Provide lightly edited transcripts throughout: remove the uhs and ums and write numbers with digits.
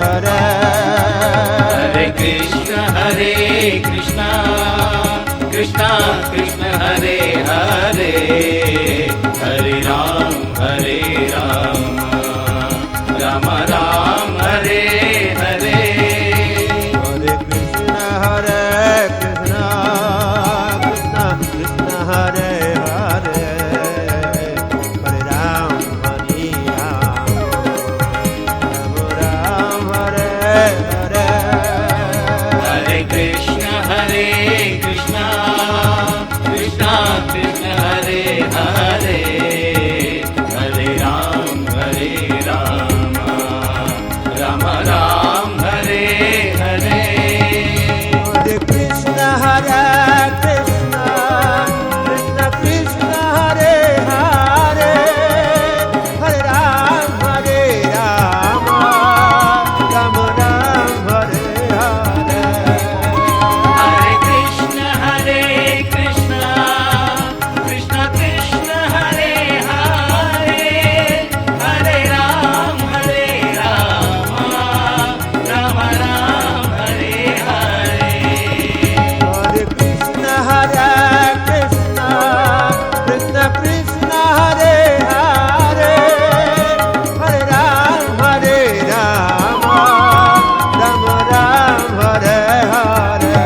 હરે હરે કૃષ્ણ કૃષ્ણ કૃષ્ણ હરે હરે હરે રામ રામ રામ હરે હરે હરે કૃષ્ણ કૃષ્ણ કૃષ્ણ હરે હરે હરે રામ રામ હરે હરે હરે કૃષ્ણ કૃષ્ણ કૃષ્ણ હરે હરે હરે રામ રામ રામ હરે હરે હરે કૃષ્ણ કૃષ્ણ કૃષ્ણ કૃષ્ણ હરે હરે હરે રામ રામ રામ હરે હરે હરે કૃષ્ણ કૃષ્ણ કૃષ્ણ કૃષ્ણ હરે હરે હરે રામ રામ રામ હરે હરે હરે કૃષ્ણ કૃષ્ણ કૃષ્ણ કૃષ્ણ હરે હરે હરે રામ રામ રામ હરે હરે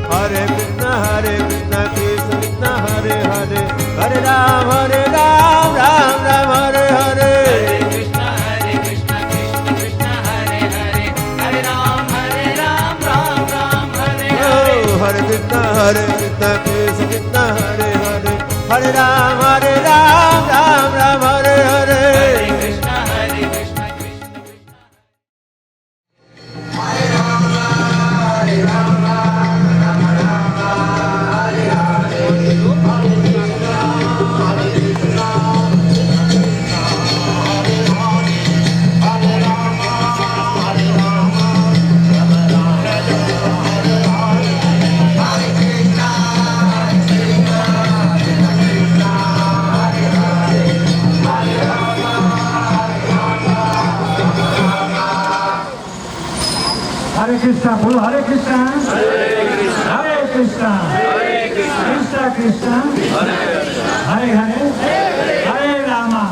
હરે કૃષ્ણ કૃષ્ણ કૃષ્ણ હરે હરે હરે રામ રામ રામ હરે હરે કૃષ્ણ કૃષ્ણ કૃષ્ણ હરે હરે હરે રામ રામ હરે ઓ હરે કૃષ્ણ કૃષ્ણ કૃષ્ણ હરે હરે હરે રામ રામ હરે હરે કૃષ્ણ કૃષ્ણ हरे कृष्णा बोलो हरे कृष्णा हरे कृष्णा कृष्णा कृष्णा हरे हरे हरे रामा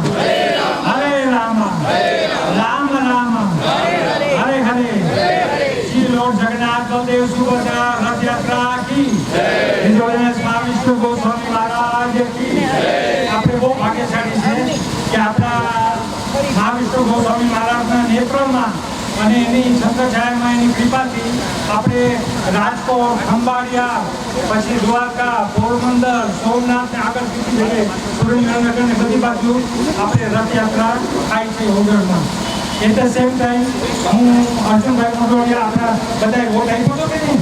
राम राम हरे हरे श्री लॉर्ड जगन्नाथ बलदेव सुभद्रा रथ यात्रा की विष्णु गोस्वामी महाराज की આપણે બહુ ભાગ્યશાળી છે કે આપણા મહાવિષ્ણુ ગોસ્વામી મહારાજના નેત્રોમાં અને એની શંકરછાયામાં એની કૃપાથી આપણે રાજકોટ ખંભાળિયા પછી દ્વારકા પોરબંદર સોમનાથ ને આગળ સુધી જઈએ સુરેન્દ્રનગર ને બધી બાજુ આપણે રથયાત્રા થાય છે ઓગળમાં. એટ ધ સેમ ટાઈમ હું અર્જુનભાઈ મોઢવાડિયા આપણા બધાએ વોટ આપ્યો હતો કે નહીં?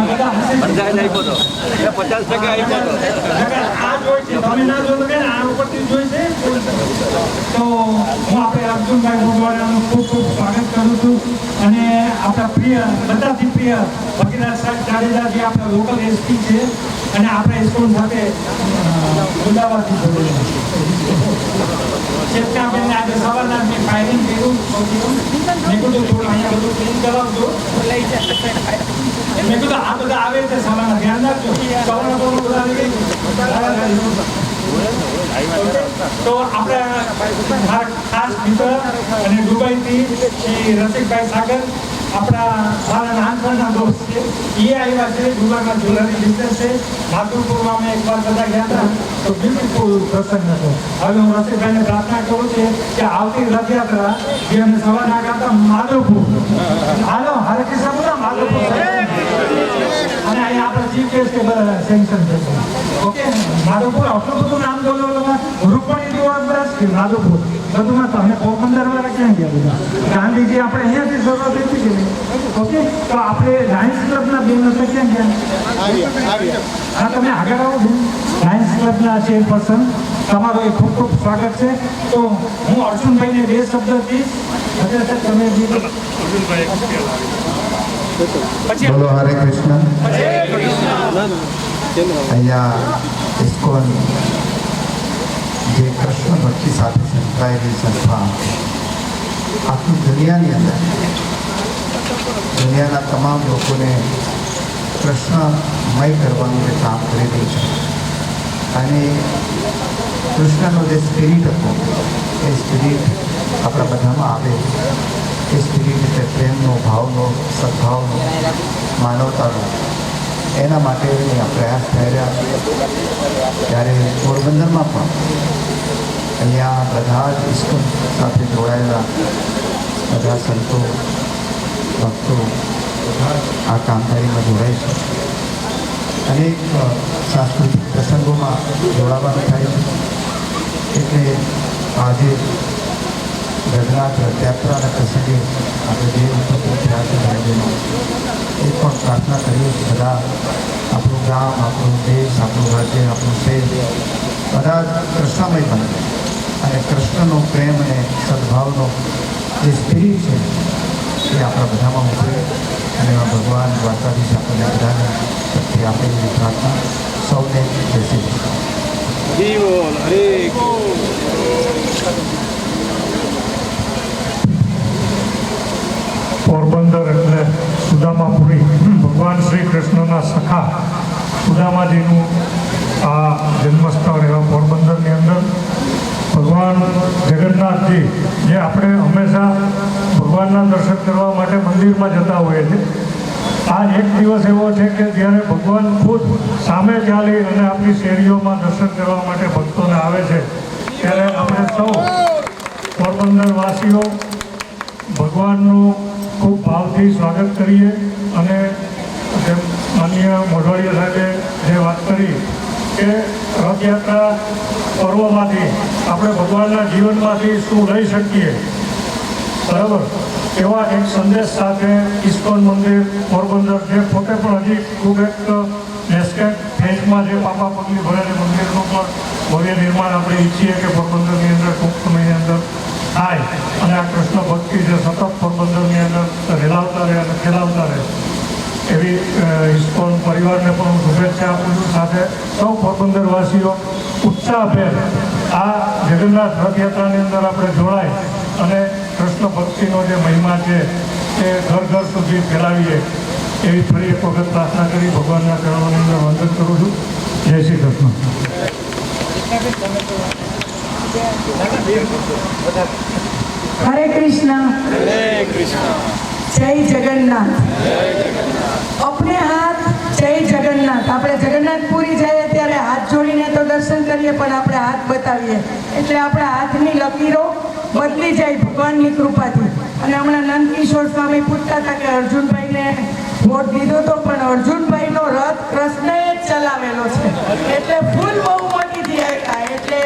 બધા હશે 50% આપ્યો હતો. આ જોઈ છે તમે ના જોયું કે આ ઉપરથી જોઈ છે તો હું આપણે અર્જુનભાઈ મોઢવાડિયાનું ખૂબ ખૂબ સ્વાગત કરું છું અને આપણા પ્રિય બધાથી પ્રિય ભગીરથ સાહેબ જાડેજા જે આપણા લોકલ એસપી છે અને આપણા સ્કૂલ સાથે અમદાવાદથી જોડેલા ચેતનાબેનને આજે સવારના મેં ફાયરિંગ કર્યું મેં કીધું થોડું અહીંયા બધું ક્લીન કરાવજો મેં કીધું આ બધા આવે છે સવારના ધ્યાન રાખજો સવારના થોડું બધા આવી ગઈ તો આપણે મારા ખાસ મિત્ર અને દુબઈથી શ્રી રસિકભાઈ સાગર આપણા મારા નાનપણના દોસ્ત છે એ આવ્યા છે દુબઈમાં જ્વેલરી બિઝનેસ છે માધુપુરમાં અમે એકવાર બધા ગયા હતા તો બ્યુટીફુલ પ્રસંગ હતો. હવે હું રસિકભાઈને પ્રાર્થના કરું છું કે આવતી રથયાત્રા જે અમે સવારના ગાતા માધવપુર, હાલો હરે કૃષ્ણ બોલો માધવપુર અને અહીંયા આપણે ચીફ ગેસ્ટ સેન્કશન થશે. ઓકે, માધવપુર આટલું બધું નામ બોલો રૂકમણી દિવસ કે માધવપુર બધુંમાં તો અમે પોરબંદર વાળા ક્યાં ગયા બધા? ગાંધીજી આપણે અહીંયાથી શરૂઆત થઈ કે નહીં? ઓકે, તો આપણે લાયન્સ ક્લબના બેન હતા ક્યાં ગયા? હા, તમે આગળ આવો બેન. લાયન્સ ક્લબના ચેરપર્સન તમારો એ ખૂબ ખૂબ સ્વાગત છે. તો હું અર્જુનભાઈને 2 શબ્દ કહીશ. અત્યારે તમે બોલો હરે કૃષ્ણ. અહીંયા ઇસ્કોન જે કૃષ્ણ ભક્તિ સાથે સંકળાયેલી સંસ્થા આખી દુનિયાની અંદર દુનિયાના તમામ લોકોને કૃષ્ણમય કરવાનું જે કામ કરી રહી છે અને કૃષ્ણનો જે સ્પિરિટ હતો એ સ્પિરિટ આપણા બધામાં આવે, એ સ્પિરિટ એટલે પ્રેમનો, ભાવનો, સદભાવનો, માનવતાનો, એના માટે આ પ્રયાસ થઈ રહ્યા. ત્યારે પોરબંદરમાં પણ અહીંયા બધા જ ઇસ્કોન સાથે જોડાયેલા બધા સંતો ભક્તો બધા આ કામગીરીમાં જોડાય છે. અનેક સાંસ્કૃતિક પ્રસંગોમાં જોડાવાનું થાય છે. એટલે આજે જગન્નાથ રથયાત્રાના પ્રસંગે આપણે જે ઉપસ્થિત થયા છે ભાઈ બહેનો, એ પણ પ્રાર્થના કરીએ કે બધા આપણું ગામ, આપણું દેશ, આપણું રાજ્ય, આપણું શહેર બધા જ કૃષ્ણમય બને અને કૃષ્ણનો પ્રેમ અને સદભાવનો જે સ્પિરિટ છે એ આપણા બધામાં ઉભરે અને એમાં ભગવાન દ્વારકાધીશ આપણને બધાને શક્તિ આપે એવી પ્રાર્થના. સૌને જય શ્રી કૃષ્ણ. પોરબંદર એટલે સુદામાપુરી, ભગવાન શ્રી કૃષ્ણના સખા સુદામાજીનું આ જન્મસ્થળ એવા પોરબંદરની અંદર ભગવાન જગન્નાથજી, જે આપણે હંમેશા ભગવાનના દર્શન કરવા માટે મંદિરમાં જતા હોઈએ છીએ, આ એક દિવસ એવો છે કે જ્યારે ભગવાન ખુદ સામે ચાલી અને આપણી શેરીઓમાં દર્શન કરવા માટે ભક્તોને આવે છે. ત્યારે આપણે સૌ પોરબંદરવાસીઓ ભગવાનનું ખૂબ ભાવથી સ્વાગત કરીએ. અને જેમ માનનીય મોઢવાડિયા સાહેબે જે વાત કરી કે રથયાત્રા પર્વમાંથી આપણે ભગવાનના જીવનમાંથી શું લઈ શકીએ, બરાબર, એવા એક સંદેશ સાથે ઇસ્કોન મંદિર પોરબંદર, જે પોતે પણ હજી ખૂબ એક નેસ્કેટ ફેઝમાં જે પાપા પગલી ભરેલી મંદિરનું પણ ભવ્ય નિર્માણ આપણે ઈચ્છીએ કે પોરબંદરની અંદર ટૂંક સમયની અંદર થાય અને આ કૃષ્ણ ભક્તિ જે સતત પોરબંદરની અંદર રેલાવતા રહે અને ખેલાવતા રહે, એવી ઇસ્કોન પરિવારને પણ હું શુભેચ્છા આપું છું. સાથે સૌ પોરબંદરવાસીઓ ઉત્સાહભેર આ જગન્નાથ રથયાત્રાની અંદર આપણે જોડાય અને કૃષ્ણ ભક્તિનો જે મહિમા છે એ ઘર ઘર સુધી ફેલાવીએ એવી ફરી એક વખત પ્રાર્થના કરી ભગવાનના ચરણોની અંદર વંદન કરું છું. જય શ્રી કૃષ્ણ. हरे कृष्णा जय जगन्नाथ. अपने हाथ जय जगन्नाथ. આપણે જગન્નાથપુરી જઈએ ત્યારે હાથ જોડીને તો દર્શન કરીએ, પણ આપણે હાથ બતાવીએ એટલે આપણા હાથની લકીરો બદલી જાય ભગવાનની કૃપાથી. અને હમણાં નંદકિશોર સ્વામી પૂછતા હતા કે અર્જુનભાઈને વોટ દીધો તો, પણ અર્જુનભાઈનો રથ કૃષ્ણએ જ ચલાવેલો છે એટલે ફૂલ બહુમતીથી આવ્યા. એટલે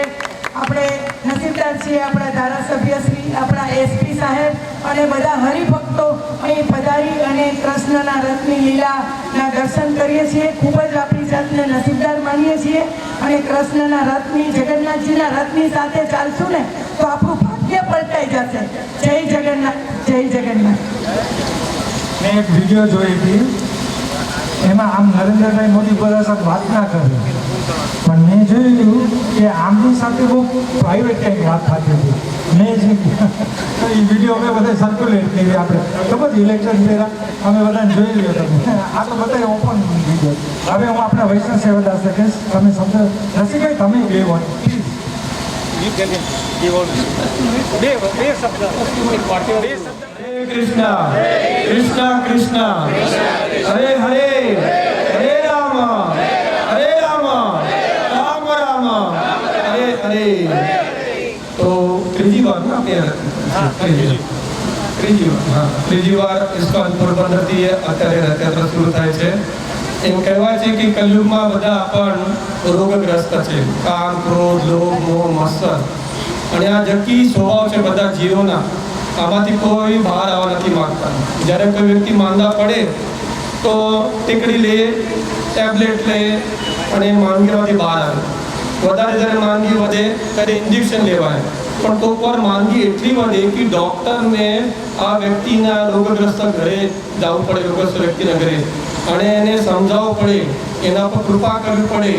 આપણે નસીબદાર છીએ, આપણા ધારાસભ્ય શ્રી, આપણા એસપી સાહેબ અને બધા હરિભક્તો અહીં પધારી અને કૃષ્ણના રથની લીલાના દર્શન કરીએ છીએ. ખૂબ જ આપણી જાતને નસીબદાર માનીએ છીએ અને કૃષ્ણના રથની, જગન્નાથજીના રથની સાથે ચાલશું ને તો આપણું ભાગ્ય પલટાઈ જશે. જય જગન્નાથ, જય જગન્નાથ. મેં એક વિડીયો જોઈ હતી, એમાં આમ નરેન્દ્રભાઈ મોદી બધા સાથે વાત ના કરી, પણ મેં જોયું કે આમની સાથે બહુ પ્રાઇવેટ કંઈક વાત થતી હતી. મેં જે એ વિડીયો અમે બધા સર્ક્યુલેટ કરી, આપણે ખબર ઇલેક્શન પહેલાં અમે બધાને જોઈ લ્યો. તમે આ તો બધા ઓપન વિડીયો. હવે હું આપણા વૈષ્ણવ સેવાદાસ કહીશ, તમે શબ્દ રસીભાઈ તમે બે હોય પ્લીઝ. કૃષ્ણ કૃષ્ણ કૃષ્ણ હરે હરે હરે રામ રામ રામ હરે. તો ત્રીજી વાર ને આપણે ત્રીજી વાર ઇસ્કોન પોરબંદરથી અત્યારે રથયાત્રા શરૂ થાય છે. એમ કહેવાય છે કે કલયુગમાં બધા પણ રોગગ્રસ્ત છે, કામ, ક્રોધ, લોભ, મોહ, મત્સર, અને આ જકી સ્વભાવ છે બધા જીવોના. આમાંથી કોઈ બહાર આવવા નથી માંગતા. જ્યારે કોઈ વ્યક્તિ માંદા પડે તો ટીકડી લે, ટેબ્લેટ લે અને માંદગીમાંથી બહાર આવે. વધારે જ્યારે માંદગી વધે ત્યારે ઇન્જેક્શન લેવાય. પણ કોઈક વાર માંદગી એટલી વધે કે ડૉક્ટરને આ વ્યક્તિના રોગગ્રસ્ત ઘરે જવું પડે, રોગગ્રસ્ત વ્યક્તિના ઘરે, અને એને સમજાવવું પડે, એના પર કૃપા કરવી પડે,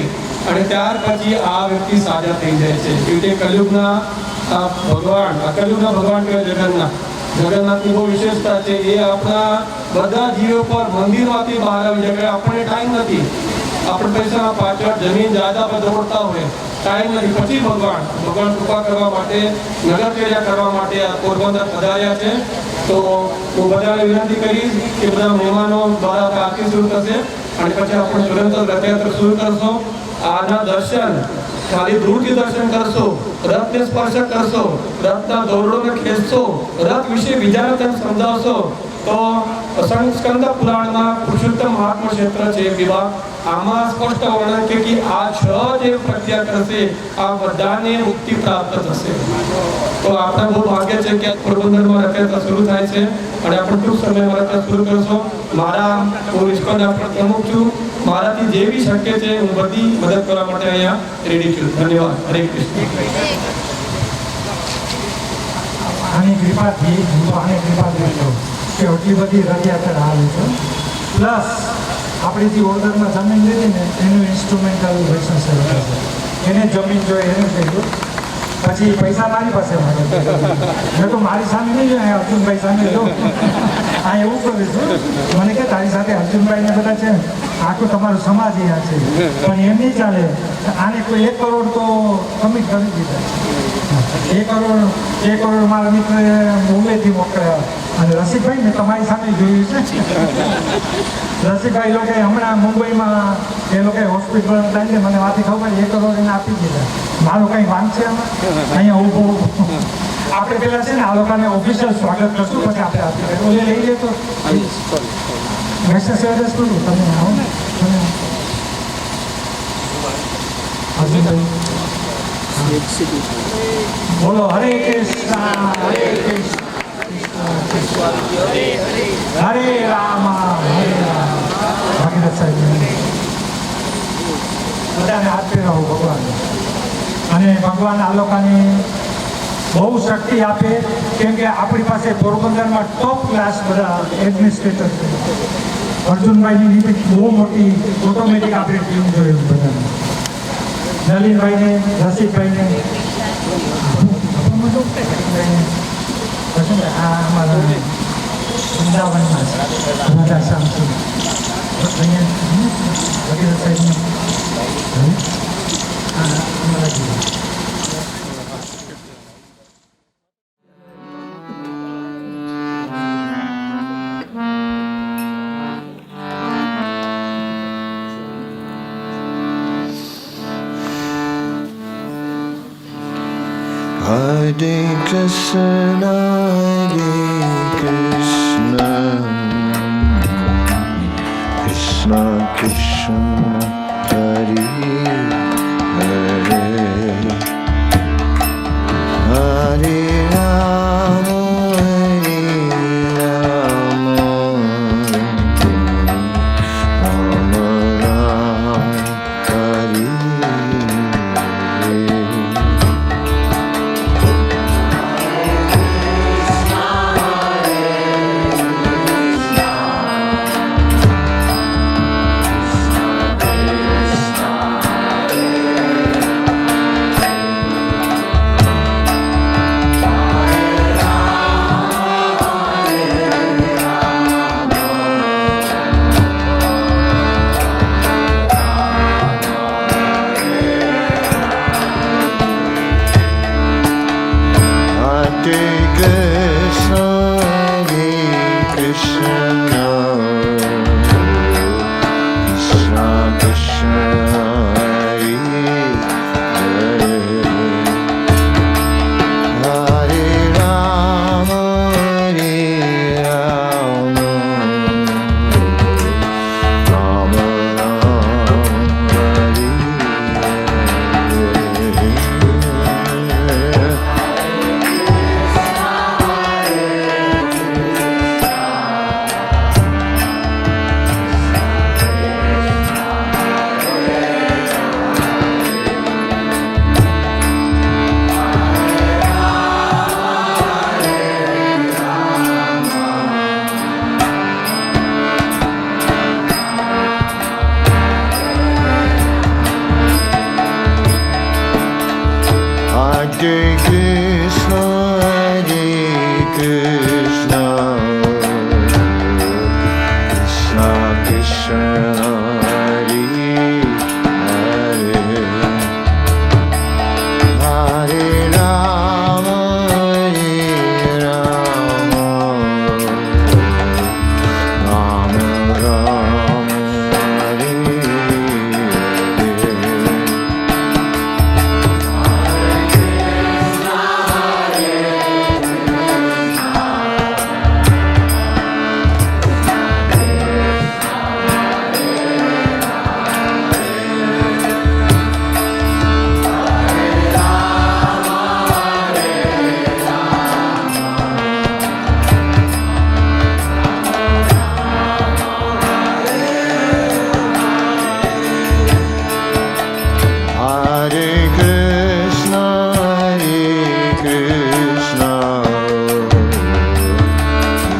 અને ત્યાર પછી આ વ્યક્તિ સાજા થઈ જાય છે. એવી રીતે કલયુગના ભગવાન, આ કલયુગના ભગવાન કહેવાય જગન્નાથ. જગન્નાથની બહુ વિશેષતા છે. એ આપણા બધા જીવો પર મંદિરમાંથી બહાર આવી જાય. આપણને ટાઈમ નથી, આપણે પૈસા પાછળ જમીન જાયદાદ પર દોડતા હોય, ટાઈમ નથી. પછી ભગવાન કૃપા કરવા માટે, નગરચર્યા કરવા માટે આ પોરબંદર પધાર્યા છે. તો હું બધાને વિનંતી કરીશ કે બધા મહેમાનો દ્વારા આરતી શરૂ થશે અને પછી આપણે તુરંત રથયાત્રા શરૂ કરશો. આના દર્શન ખાલી દૂરથી દર્શન કરશો, રથને સ્પર્શ કરશો, રથના દોરડોને ખેંચશો, રથ વિશે બીજાને તમે સમજાવશો તો સ્કંદ પુરાણમાં પુરુષોત્તમ મહાત્મા ક્ષેત્ર છે વિભાગ, આમાં સ્પષ્ટ વર્ણન છે કે આ 6 જે પ્રક્રિયા કરશે આ બધાને મુક્તિ પ્રાપ્ત થશે. તો આપણે બહુ ભાગ્ય છે કે પોરબંદરમાં રથયાત્રા શરૂ થાય છે અને આપણે ટૂંક સમયમાં રથયાત્રા શરૂ કરશો. હું ઇસ્કોનના પ્રમુખ છું. મારાથી જેવી શક્ય છે હું બધી મદદ કરવા માટે અહીંયા રેડી છું. ધન્યવાદ. હરે કૃષ્ણ. આની કૃપાથી હું તો આની કૃપાથી છું કે એટલી બધી રથયાત્રા આવે છે. પ્લસ આપણી જે ઓર્ડરમાં જમીન લીધી ને એનું ઇન્સ્ટ્રુમેન્ટલ લાઇસન્સ છે. એને જમીન જોઈએ એને કહ્યું, પછી પૈસા મારી પાસે માંગે. મેં તો મારી સામે નહીં જોઈએ, અર્જુનભાઈ સામે જો આ એવું કરું છું. મને કે તારી સાથે અર્જુનભાઈને બધા છે, આખું તમારું સમાજ અહીંયા છે, પણ એમ નહીં ચાલે. આને કોઈ 1 કરોડ તો કમી કરી દીધા. 1 કરોડ મારા મિત્રએ મુંબઈથી મોકલ્યા. અને રસિકભાઈ મેં તમારી સામે જોયું છે. રસિકભાઈ લોકોએ હમણાં મુંબઈમાં એ લોકોએ હોસ્પિટલ લઈને મને વાથી ખબર 1 કરોડ એને આપી દીધા. મારું કંઈ વાંક છે આમાં? અહીંયા ઊભું આપણે પેલા છે ને આ લોકોને ઓફિશિયલ સ્વાગત કરશું, પછી આપણે આપી ઓલે લઈ લે તો મેસેજ એડ્રેસ કરું તમે આવો ને. બોલો હરે કૃષ્ણ હરે કૃષ્ણ હરે રામ હરે રામ. ભાગીરથ સાહેબ બધાને હાથ ફેરવો ભગવાન, અને ભગવાન આ લોકોની બહુ શક્તિ આપે. કેમ કે આપણી પાસે પોરબંદરમાં ટોપ ક્લાસ બધા એડમિનિસ્ટ્રેટર છે. અર્જુનભાઈની રીતે બહુ મોટી ઓટોમેટિક આપણે ટીમ જોયું બધાને. નલિનભાઈને, રસિકભાઈને, આ અમારા વૃંદાવનમાં રાધા શ્યામ છે. વગેરે સાહેબને Hare Krishna, Hare Krishna, Krishna Krishna, Hare Hare, Hare Rama, Hare Rama, Rama Rama, Hare Hare. Krishna, Krishna Krishna, Hare Hare, Hare Rama, Rama Rama, Hare Hare Krishna,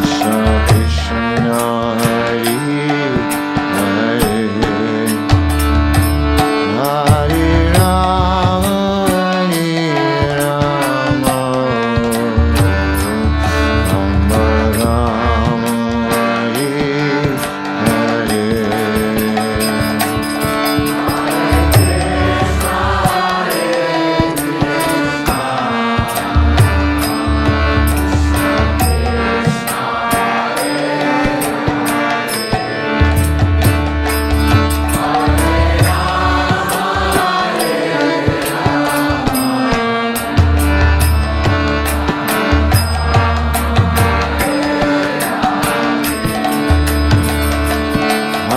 Krishna Krishna, Hare Hare, Hare Rama, Rama Rama, Hare Hare.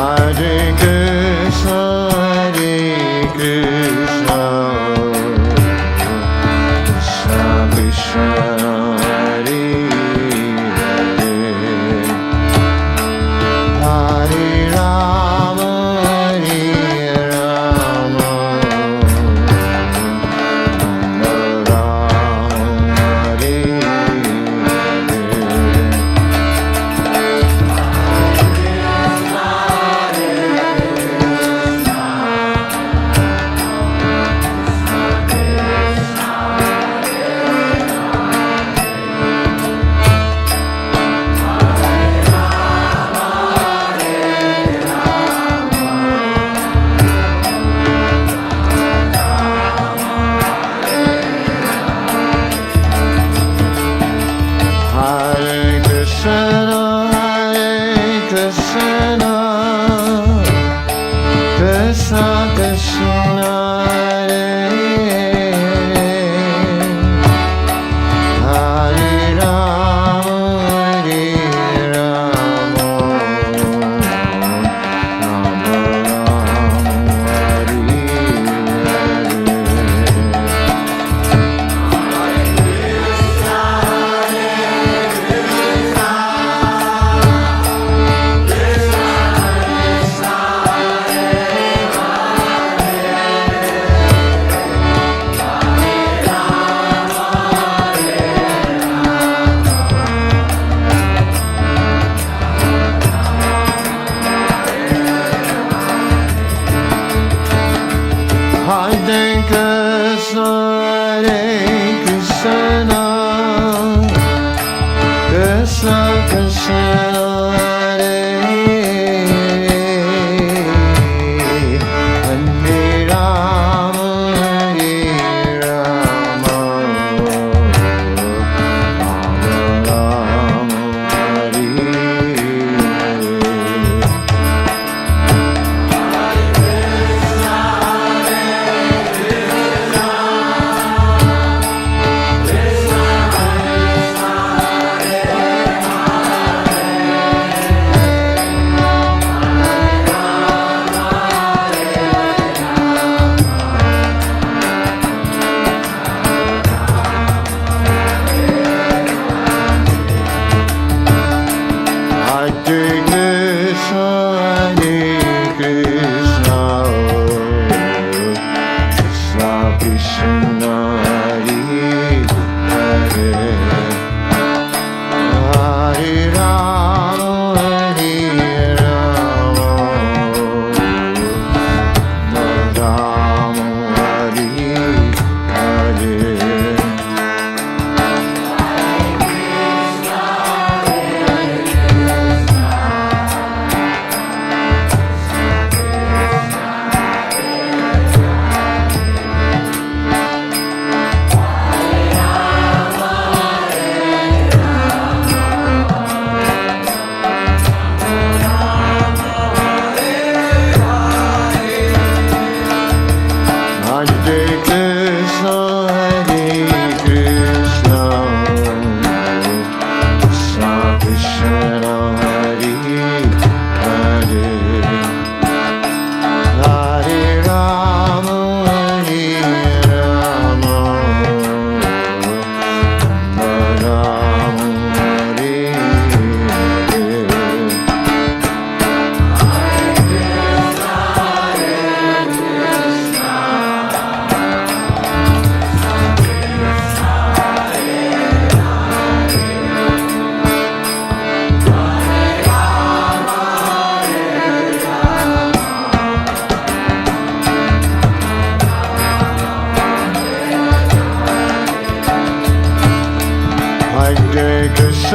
Hare Krishna, Krishna Krishna, Hare Hare, Hare Rama, Rama Rama, Hare Hare Krishna, Krishna Krishna, Hare Rama, Rama Rama, Hare Krishna, Krishna Krishna, Hare Hare, Rama, Rama Rama, Hare Hare.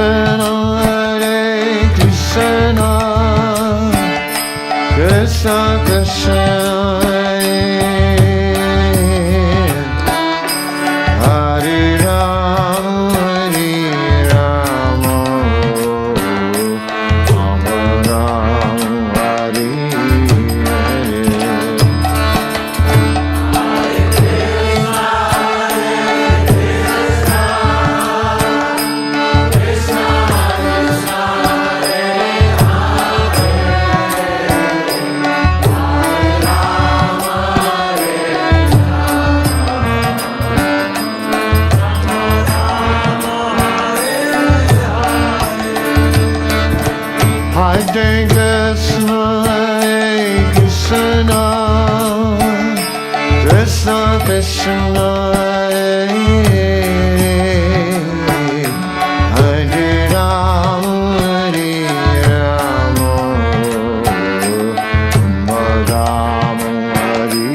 Krishna, Hare Krishna, Krishna Krishna, Hare Rama, Rama Rama, Hare Hare Krishna, Hare Krishna, Krishna Krishna, Hare Rama, Rama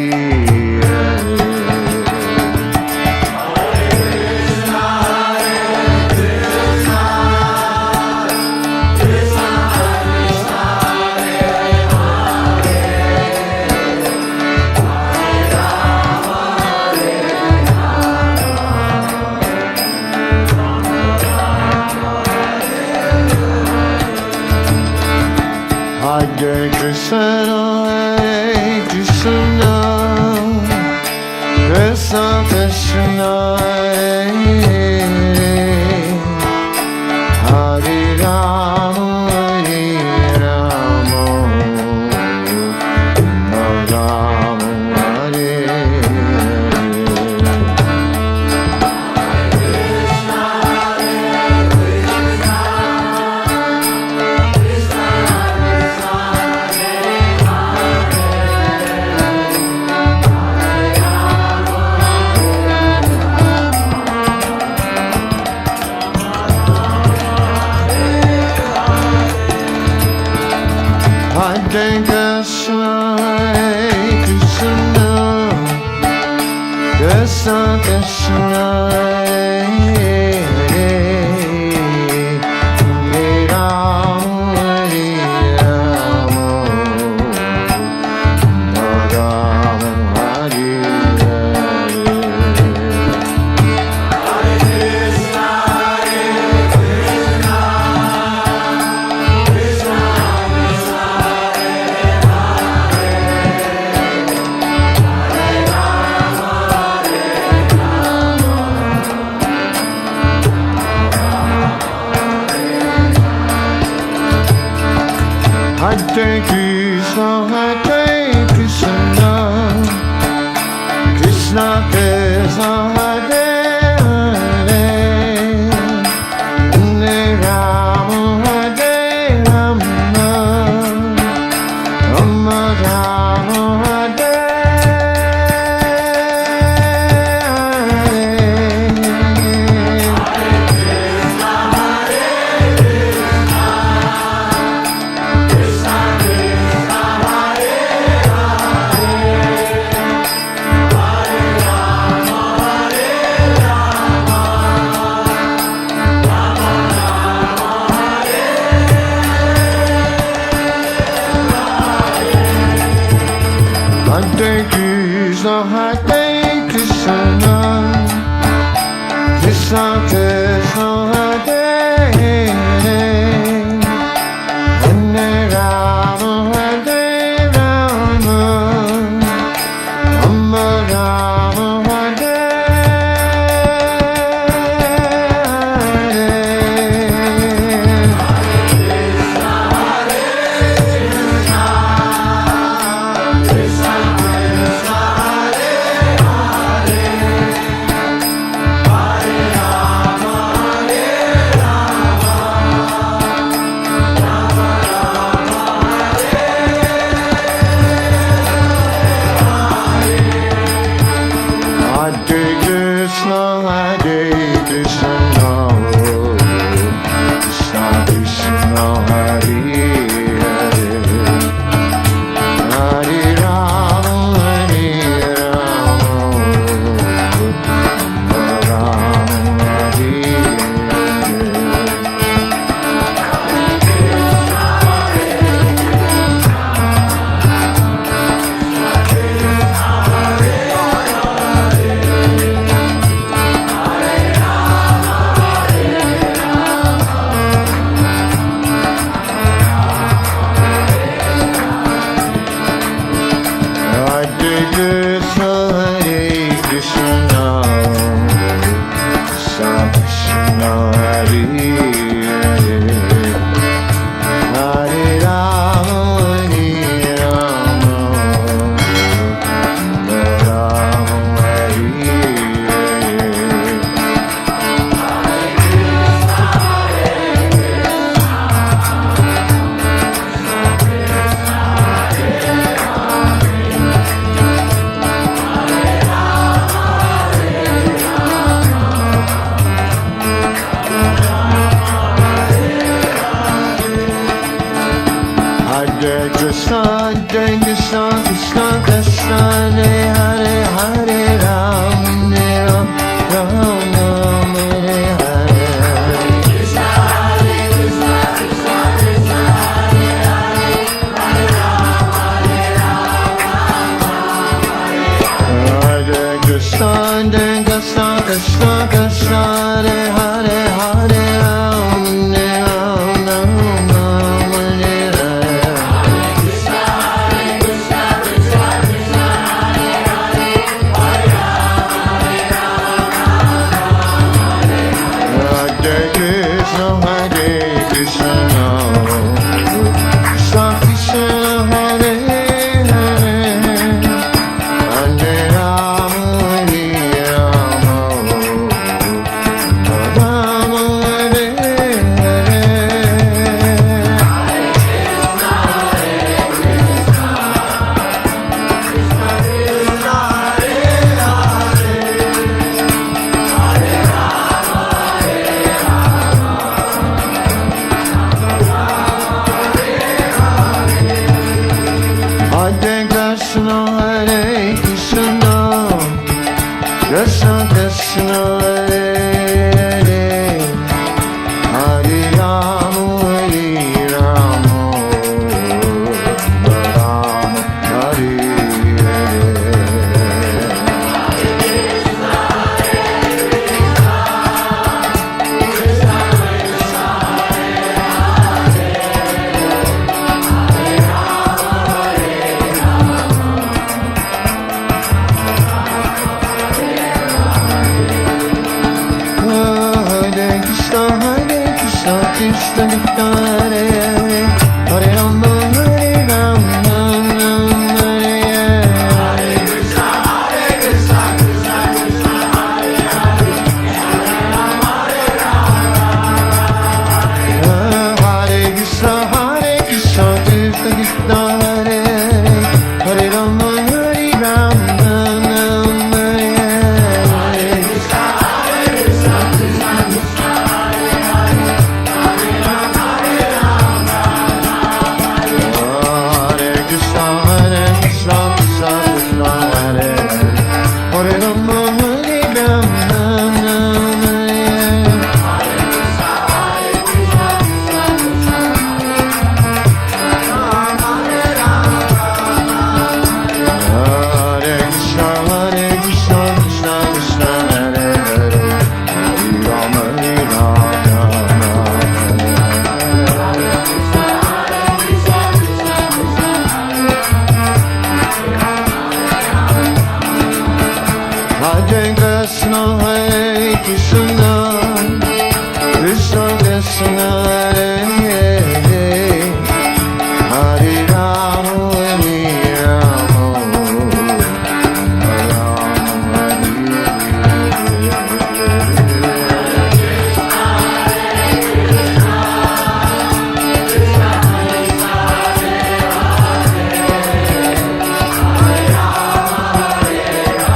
Rama, Hare Hare Krishna, Hare Krishna, Krishna Krishna, Hare Rama, Rama Rama, Hare Hare Krishna, Hare Krishna, Krishna Krishna, Hare Rama, Rama Rama, Hare Hare Krishna, Hare Krishna, Krishna Krishna, Hare Hare, Hare Rama, Hare Rama, Rama Rama, Hare Hare Krishna, Hare Krishna, Krishna Krishna, Hare Hare, Hare Rama, Hare Rama, Rama Rama, Hare Hare Krishna, Hare Krishna, Krishna Krishna, Hare Hare, Hare Ram, Ram Ram, Hare Hare. Hare Krishna, Krishna Krishna, Hare Hare, Hare Ram, Hare Krishna, Krishna Krishna, Krishna Hare Hare, Hare Ram, Ram Ram, Hare Hare. Hare Krishna, Hare Krishna, Krishna Krishna, Hare Hare, Hare Rama, Hare Rama, Rama Hare Hare. Hare Krishna, Hare Krishna, Krishna Krishna, Hare Hare, Hare Rama, Hare Rama, Rama Hare Hare. Hare Krishna, Hare Krishna, Krishna Krishna, Hare Hare, Hare Rama, Hare Rama, Rama Hare Hare. Hare Krishna, Hare Krishna, Krishna Krishna, Hare Hare, Hare Rama, Hare Rama, Rama Hare Hare. Hare Krishna, Hare Krishna, Krishna Krishna, Hare Hare, Hare Rama, Hare Rama, Rama Hare Hare. Hare Krishna, Hare Krishna, Krishna Krishna, Hare Hare, Hare Rama, Hare Rama, Rama Hare Hare.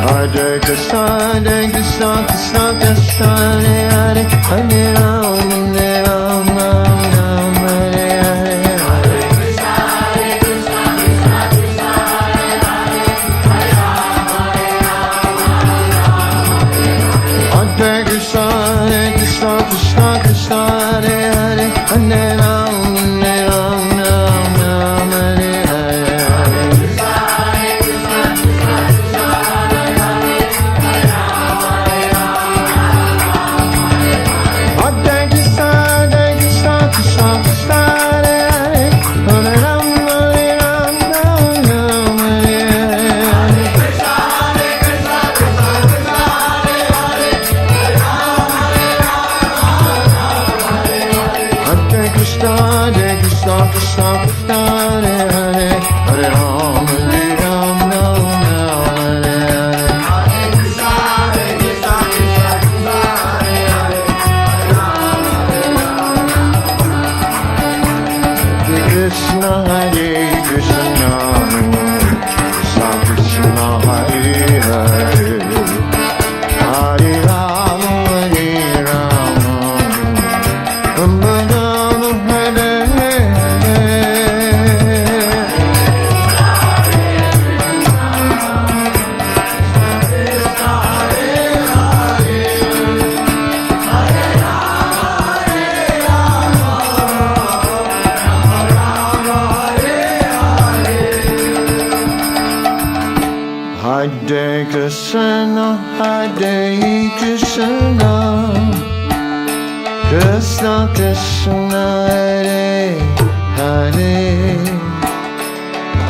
Hare Krishna, Hare Krishna, Krishna Krishna, Hare Hare, Hare Rama, Hare Rama, Rama Hare Krishna, Hare Krishna, Krishna Krishna, Hare Hare, Hare Rama, Hare Rama, Rama Hare Hare. Hare Krishna, Hare Krishna, Krishna Krishna, Hare Hare, Hare Rama, Hare Rama, Rama Hare Hare. Hare Krishna, Hare Krishna, Krishna Krishna, Hare Hare,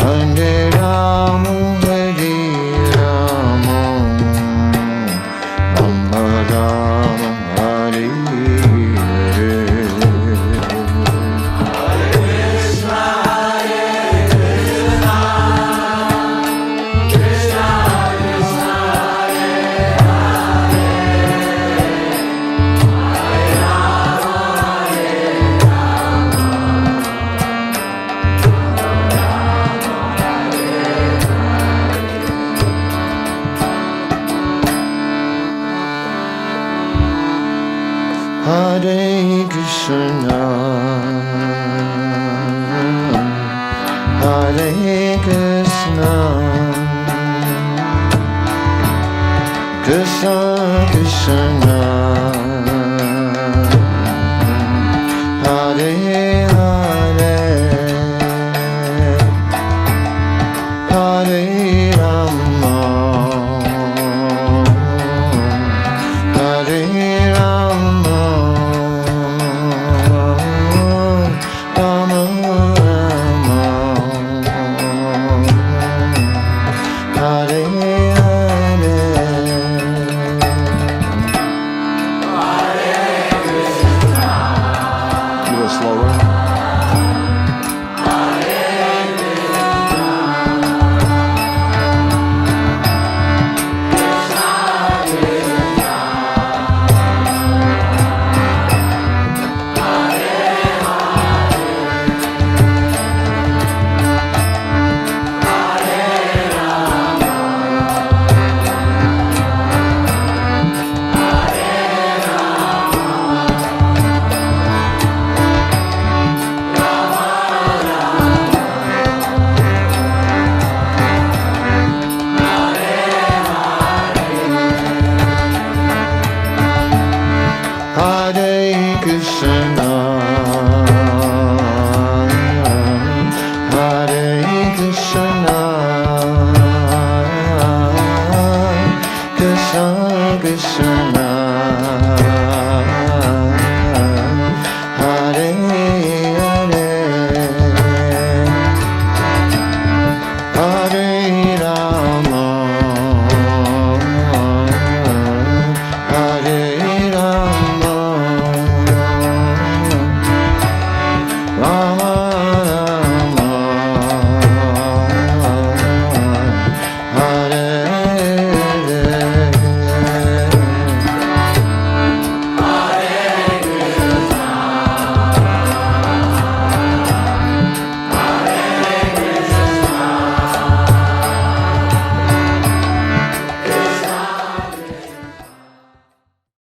Hare Rama, Hare Rama, Rama Rama, Hare Hare. Hare Krishna, Hare Krishna, Krishna Krishna,